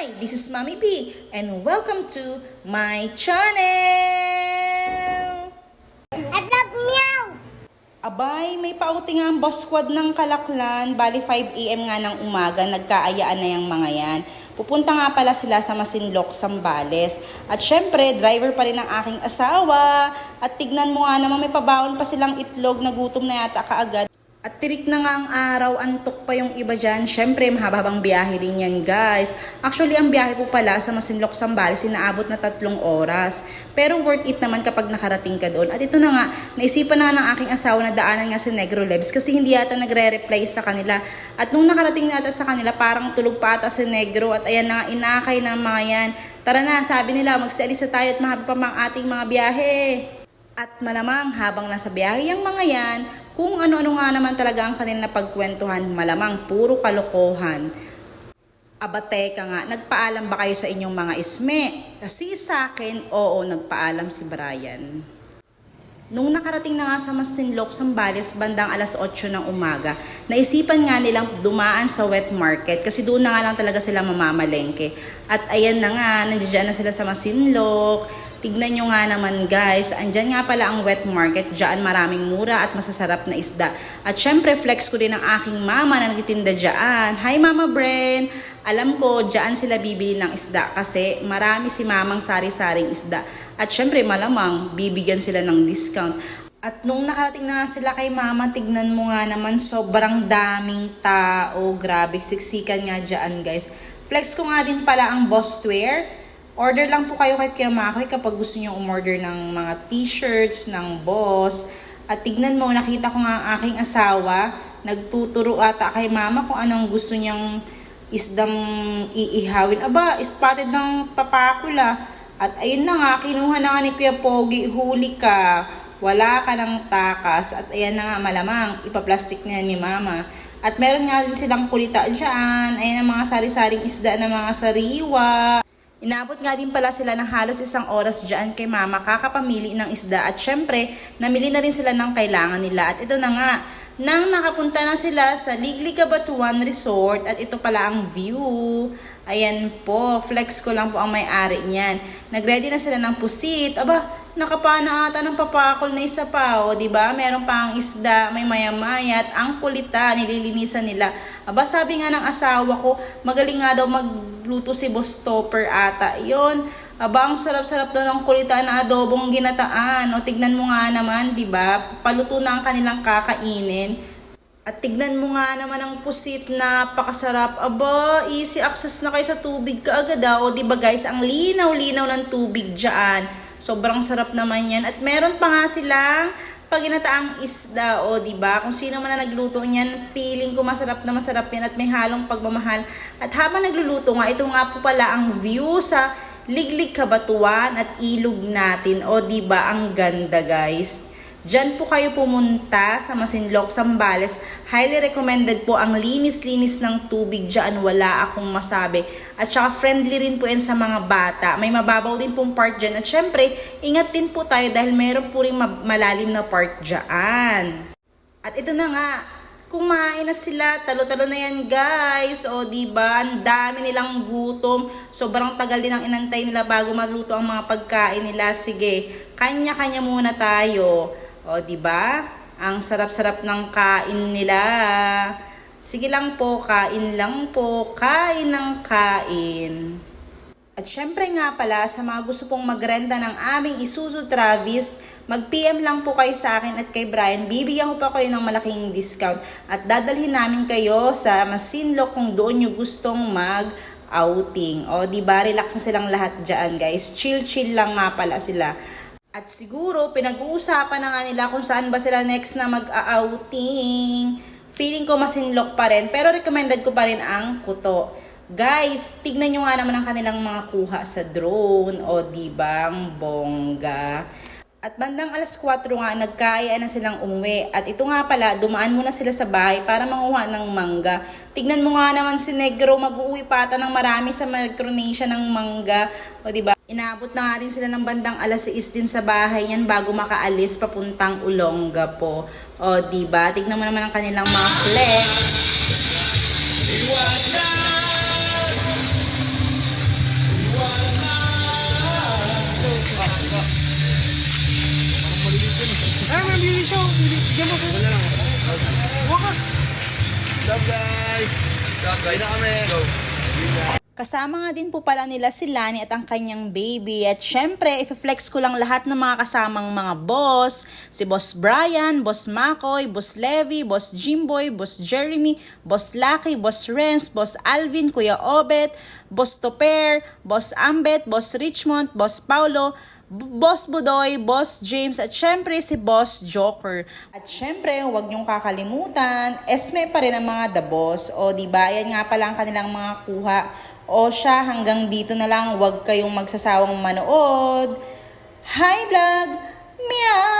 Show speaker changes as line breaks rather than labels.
Hi, this is Mommy B and welcome to my channel! Abay, may pauting nga ang boss squad ng Kalaklan. Bali 5 AM nga ng umaga, nagkaayaan na yung mga yan. Pupunta nga pala sila sa Masinloc, Zambales. At syempre, driver pa rin ang aking asawa. At tignan mo nga naman, may pabaon pa silang itlog na gutom na yata kaagad. At tirik na nga ang araw, antok pa yung iba dyan. Syempre, mahabang biyahe rin yan, guys. Actually, ang biyahe po pala sa Masinloc, Zambales, inaabot na 3 oras. Pero worth it naman kapag nakarating ka doon. At ito na nga, naisipan na nga ng aking asawa na daanan nga si Negro Lebs kasi hindi yata nagre-reply sa kanila. At nung nakarating na ata sa kanila, parang tulog pa ata si Negro. At ayan na nga, inakay ng mga yan. Tara na, sabi nila, magsialisa tayo at mahaba pa ang ating mga biyahe. At malamang habang nasa biyahe ang mga yan, kung ano-ano nga naman talaga ang kanila pagkwentuhan, malamang puro kalokohan. Aba teka nga, nagpaalam ba kayo sa inyong mga isme? Kasi sa akin, oo, nagpaalam si Brian. Nung nakarating na nga sa Masinloc, Zambales, bandang alas 8 ng umaga, naisipan nga nilang dumaan sa wet market kasi doon na nga lang talaga sila mamamalengke. At ayan na nga, nandiyan na sila sa Masinloc. Tignan nyo nga naman guys, andyan nga pala ang wet market, dyan maraming mura at masasarap na isda. At syempre flex ko din ang aking mama na nagtitinda dyan. Hi Mama Bren! Alam ko dyan sila bibili ng isda kasi marami si mamang sari-saring isda. At syempre malamang bibigyan sila ng discount. At nung nakarating na sila kay mama, tignan mo nga naman sobrang daming tao. Grabe, siksikan nga dyan guys. Flex ko nga din pala ang Bosswear. Order lang po kayo kay Kuya Makoy kapag gusto nyo umorder ng mga t-shirts, ng Boss. At tignan mo, nakita ko nga ang aking asawa, nagtuturo ata kay mama kung anong gusto niyang isdang iihawin. Aba, spotted ng papakula. At ayun na nga, kinuha na nga ni Kuya Pogi, huli ka, wala ka ng takas. At ayan na nga, malamang, ipaplastic na yan ni mama. At meron nga din silang kulita dyan. Ayan ang mga sari-saring isda na mga sariwa. Inabot nga din pala sila ng halos 1 oras dyan kay mama kakapamili ng isda at syempre namili na rin sila ng kailangan nila at ito na nga nang nakapunta na sila sa Liglig Cabatuan Resort at ito pala ang view. Ayan po, flex ko lang po ang may-ari niyan. Nagready na sila ng pusit. Aba, nakapana ata ng papakol na isa pa, o diba? Meron pa ang isda, may maya-maya at ang kulita, nililinisan nila. Aba, sabi nga ng asawa ko, magaling nga daw magluto si Boss Topper ata. Yun, aba, ang sarap-sarap daw ng kulita na adobong ginataan. O, tignan mo nga naman, diba? Paluto na ang kanilang kakainin. At tignan mo nga naman ang pusit, napakasarap. Aba, easy access na kayo sa tubig kaagad o. Diba guys, ang linaw-linaw ng tubig dyan. Sobrang sarap naman yan. At meron pa nga silang paginataang isda o, diba? Kung sino man na nagluto niyan, feeling ko masarap na masarap yan at may halong pagmamahal. At habang nagluluto nga, ito nga po pala ang view sa Liglig Cabatuan at ilog natin. O, diba? Ang ganda guys. Diyan po kayo pumunta sa Masinloc, Zambales. Highly recommended po ang linis-linis ng tubig dyan. Wala akong masabi. At saka friendly rin po yan sa mga bata. May mababaw din pong part dyan. At syempre, ingat din po tayo dahil mayroon po rin malalim na part dyan. At ito na nga, kumain na sila. Talo-talo na yan guys. O diba, ang dami nilang gutom. Sobrang tagal din ang inantay nila bago magluto ang mga pagkain nila. Sige, kanya-kanya muna tayo. O, diba? Ang sarap-sarap ng kain nila. Sige lang po, kain lang po. Kain ng kain. At syempre nga pala, sa mga gusto pong magrenta ng aming Isuzu Travis, mag-PM lang po kayo sa akin at kay Brian. Bibigyan ko pa kayo ng malaking discount. At dadalhin namin kayo sa Masinloc kung doon nyo gustong mag-outing. O, diba? Relax na silang lahat dyan, guys. Chill-chill lang nga pala sila. At siguro, pinag-uusapan na nga nila kung saan ba sila next na mag-outing. Feeling ko Masinloc pa rin, pero recommended ko pa rin ang Kuto. Guys, tignan nyo nga naman ang kanilang mga kuha sa drone. O diba, ang bongga. At bandang alas 4 nga, nagkaya na silang umuwi. At ito nga pala, dumaan muna sila sa bahay para manguha ng mangga. Tignan mo nga naman si Negro, mag-uwi pa ata ng marami sa Micronesia ng mangga. O diba? Inabot na nga rin sila ng bandang alas 6 din sa bahay yan bago makaalis papuntang Olonga po. O diba? Tignan mo naman ang kanilang mga flex.
guys. Kain na kami. Go.
Kasama nga din po pala nila si Lani at ang kanyang baby. At syempre, i-flex ko lang lahat ng mga kasamang mga boss. Si Boss Brian, Boss Makoy, Boss Levi, Boss Jimboy, Boss Jeremy, Boss Lucky, Boss Renz, Boss Alvin, Kuya Obet, Boss Toper, Boss Ambet, Boss Richmond, Boss Paulo, Boss Budoy, Boss James, at syempre si Boss Joker. At syempre, huwag niyong kakalimutan, Esme pa rin ang mga The Boss. O diba, yan nga pala ang kanilang mga kuha. O siya, hanggang dito na lang, huwag kayong magsasawang manood. Hi vlog! Meow!